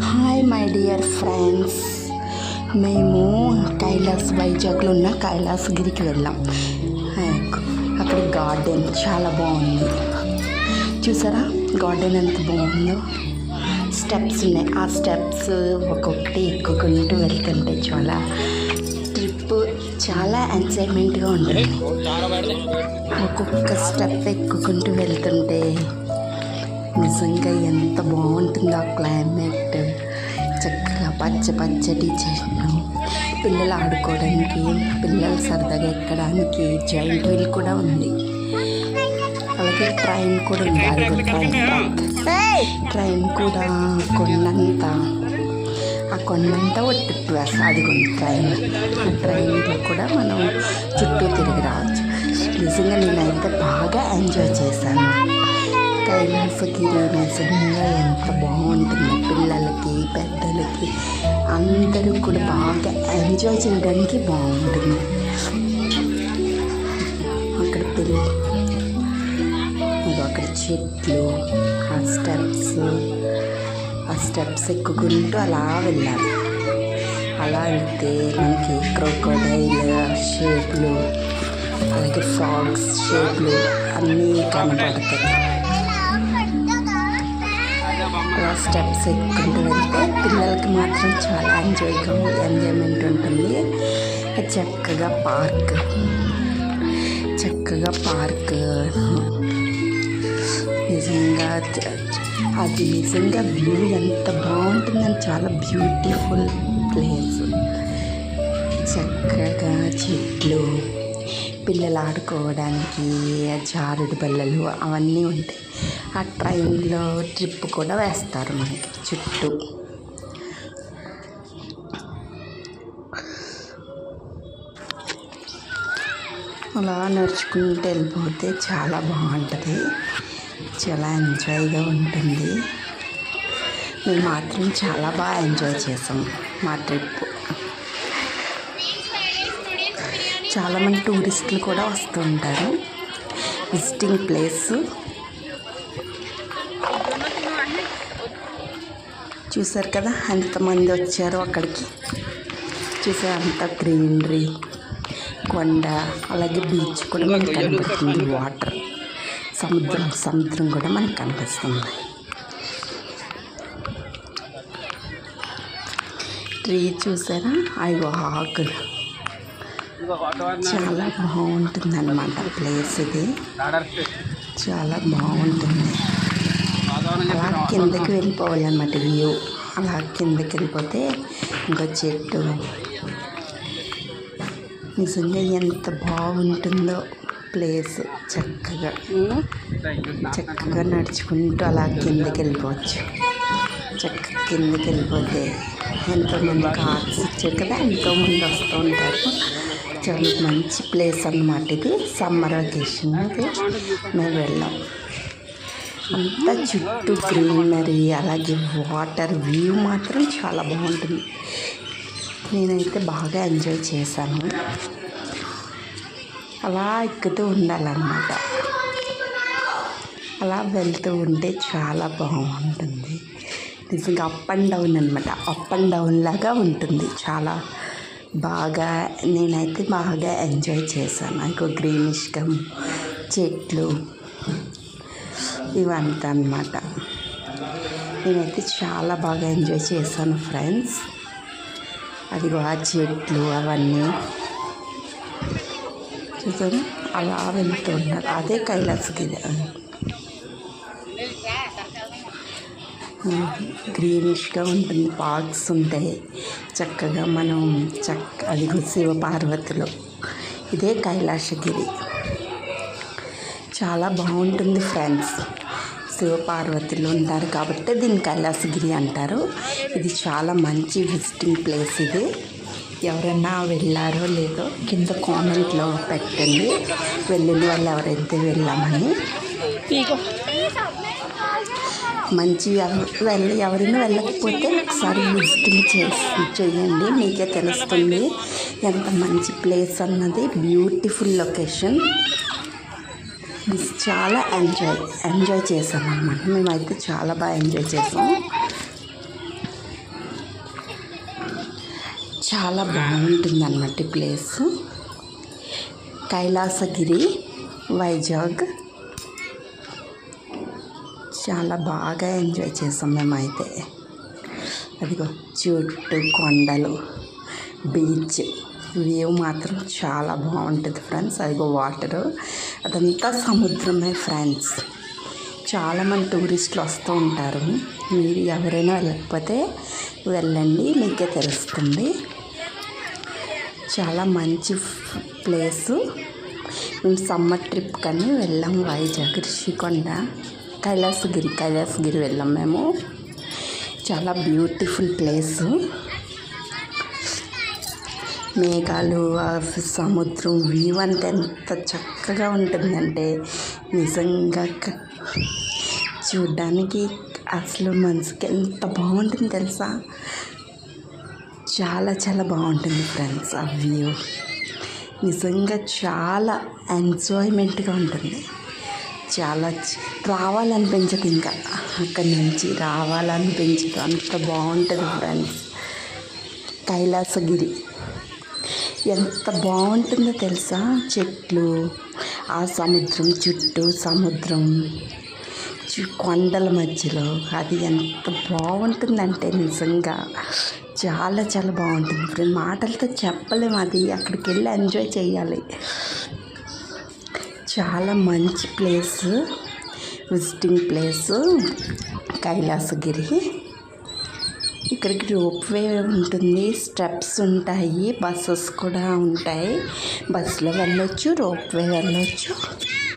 Hi my dear friends, మేము వైజాగ్లో ఉన్న కైలాసగిరికి వెళ్ళాం. అక్కడ గార్డెన్ చాలా బాగుంది. చూసారా గార్డెన్ ఎంత బాగుందో. స్టెప్స్ ఉన్నాయి. ఆ స్టెప్స్ ఒక్కొక్కటి ఎక్కుకుంటూ వెళ్తుంటే ట్రిప్ చాలా ఎంజాయ్మెంట్గా ఉంటుంది. ఒక్కొక్క స్టెప్ ఎక్కుకుంటూ వెళ్తుంటే నిజంగా ఎంత బాగుంటుందో ఆ క్లైమేట్. చక్కగా పచ్చటి చెట్లు, పిల్లలు ఆడుకోవడానికి, పిల్లలు సరదాగా ఎక్కడానికి జాయింట్ వీల్ కూడా ఉంది. అలాగే ట్రైన్ కూడా ఉంది. అదిగో ట్రైన్ కూడా కొండంతా ఒక ట్రిప్ వేస్తాం. అదిగోండి ట్రైన్లో కూడా మనం చుట్టూ తిరిగి రావచ్చు. నిజంగా నేనైతే బాగా ఎంజాయ్ చేశాను. కైలాసగిరి నిజంగా ఎంత బాగుంటుందో. పిల్లలకి పెద్దలకి అందరూ కూడా బాగా ఎంజాయ్ చేయడానికి బాగుంటుంది. అక్కడ చెట్లు, ఆ స్టెప్స్ ఎక్కుకుంటూ అలా వెళ్ళాలి. అలా వెళ్తే మనకి క్రోకోడైల్ షేప్లు, అలాగే ఫ్రాగ్స్ షేప్లు అన్నీ కనపడతాయి. అలా స్టెప్స్ ఎక్కుంటూ వెళ్తే పిల్లలకి మాత్రం చాలా ఎంజాయ్మెంట్ ఉంటుంది. చక్కగా పార్క్ నిజంగా వ్యూ ఎంత బాగుంటుందని, చాలా బ్యూటిఫుల్ ప్లేస్. చక్కగా చెట్లు, పిల్లలు ఆడుకోవడానికి జారుడు బల్లలు అవన్నీ ఉంటాయి. ఆ ట్రైన్లో ట్రిప్ కూడా వేస్తారు మనకి చుట్టూ. అలా నడుచుకుంటూ వెళ్ళిపోతే చాలా బాగుంటుంది. చాలా ఎంజాయ్గా ఉంటుంది. మేము మాత్రం చాలా బాగా ఎంజాయ్ చేసాం మా ట్రిప్. చాలామంది టూరిస్టులు కూడా వస్తూ ఉంటారు. విజిటింగ్ ప్లేస్ చూసారు కదా ఎంతమంది వచ్చారో అక్కడికి. చూసారు అంత గ్రీనరీ, కొండ, అలాగే బీచ్ కూడా మనకు కనిపిస్తుంది. వాటర్, సముద్రం కూడా మనకు కనిపిస్తుంది. ట్రీ చూసారా, అయ్యో ఆకులు. చాలా బాగుంటుంది అన్నమాట ప్లేస్. ఇది చాలా బాగుంటుంది. అలా కిందకి వెళ్ళిపోవాలన్నమాట వ్యూ. అలా కిందకి వెళ్ళిపోతే ఇంకో చెట్టు. నిజంగా ఎంత బాగుంటుందో ప్లేస్. చక్కగా నడుచుకుంటూ అలా కిందకి వెళ్ళిపోవచ్చు. కిందకి వెళ్ళిపోతే ఎంతోమంది కార్స్ వచ్చారు కదా, ఎంతోమంది వస్తూ ఉంటారు. చాలా మంచి ప్లేస్ అన్నమాట ఇది. సమ్మర్ వెకేషన్కి మేము వెళ్ళాం. అంతా చుట్టూ గ్రీనరీ, అలాగే వాటర్ వ్యూ మాత్రం చాలా బాగుంటుంది. నేనైతే బాగా ఎంజాయ్ చేశాను. అలా ఎక్కుతూ ఉండాలన్నమాట. అలా వెళ్తూ ఉంటే చాలా బాగుంటుంది. నిజంగా అప్ అండ్ డౌన్ అనమాట. అప్ అండ్ డౌన్ లాగా ఉంటుంది. చాలా బాగా నేనైతే బాగా ఎంజాయ్ చేశాను. ఇంకో గ్రీనిష్గా చెట్లు ఇవంతా అన్నమాట. నేనైతే చాలా బాగా ఎంజాయ్ చేశాను ఫ్రెండ్స్. అదిగో ఆ చెట్లు అవన్నీ చూసాను. అలా వెళ్తూ ఉన్నారు. అదే కైలాసగిరి. గ్రీనిష్గా ఉంటుంది. పార్క్స్ ఉంటాయి చక్కగా. మనం అదిగో శివపార్వతులు. ఇదే కైలాసగిరి. చాలా బాగుంటుంది ఫ్రెండ్స్. శివపార్వతులు ఉంటారు కాబట్టి దీన్ని కైలాసగిరి అంటారు. ఇది చాలా మంచి విజిటింగ్ ప్లేస్. ఇది ఎవరైనా వెళ్ళారో లేదో కింద కామెంట్లో పెట్టండి, వెళ్ళిన వాళ్ళు ఎవరైతే వెళ్ళామని. మంచి ఎవరైనా వెళ్ళకపోతే ఒకసారి విజిటింగ్ చేయండి, మీకే తెలుస్తుంది ఎంత మంచి ప్లేస్ అన్నది. Beautiful location. చాలా ఎంజాయ్ చేసాం అన్నమాట. మేమైతే చాలా బాగా ఎంజాయ్ చేసాము. చాలా బాగుంటుంది అన్నమాట ఈ ప్లేస్. కైలాసగిరి, వైజాగ్. చాలా బాగా ఎంజాయ్ చేసాం మేమైతే. అదిగో చుట్టూ కొండలు, బీచ్ వ్యూ మాత్రం చాలా బాగుంటుంది ఫ్రెండ్స్. అదిగో వాటరు, అదంతా సముద్రమే ఫ్రెండ్స్. చాలామంది టూరిస్టులు వస్తూ ఉంటారు. మీరు ఎవరైనా వెళ్ళకపోతే వెళ్ళండి, మీకే తెలుస్తుంది. చాలా మంచి ప్లేసు. మేము సమ్మర్ ట్రిప్ కానీ వెళ్ళాం. వైజాగ్, రిషికొండ, కైలాసగిరి వెళ్ళాం మేము. చాలా బ్యూటిఫుల్ ప్లేసు. మేఘాలు, సముద్రం వ్యూ అంతా ఎంత చక్కగా ఉంటుందంటే నిజంగా చూడ్డానికి అసలు మనసుకి ఎంత బాగుంటుంది తెలుసా. చాలా చాలా బాగుంటుంది ఫ్రెండ్స్. ఆ వ్యూ నిజంగా చాలా ఎంజాయ్మెంట్గా ఉంటుంది. చాలా రావాలనిపించదు, ఇంకా అక్కడి నుంచి రావాలనిపించదు, అంత బాగుంటుంది ఫ్రెండ్స్. కైలాసగిరి ఎంత బాగుంటుందో తెలుసా. చెట్లు, ఆ సముద్రం చుట్టూ, సముద్రం కొండల మధ్యలో, అది ఎంత బాగుంటుందంటే నిజంగా చాలా చాలా బాగుంటుంది ఫ్రెండ్. మాటలతో చెప్పలేము. అది అక్కడికి వెళ్ళి ఎంజాయ్ చేయాలి. చాలా మంచి ప్లేస్, విజిటింగ్ ప్లేసు కైలాసగిరి. ఇక్కడికి రోప్వే ఉంటుంది, స్టెప్స్ ఉంటాయి, బస్సెస్ కూడా ఉంటాయి. బస్సులో వెళ్ళొచ్చు, రోప్వే వెళ్ళొచ్చు.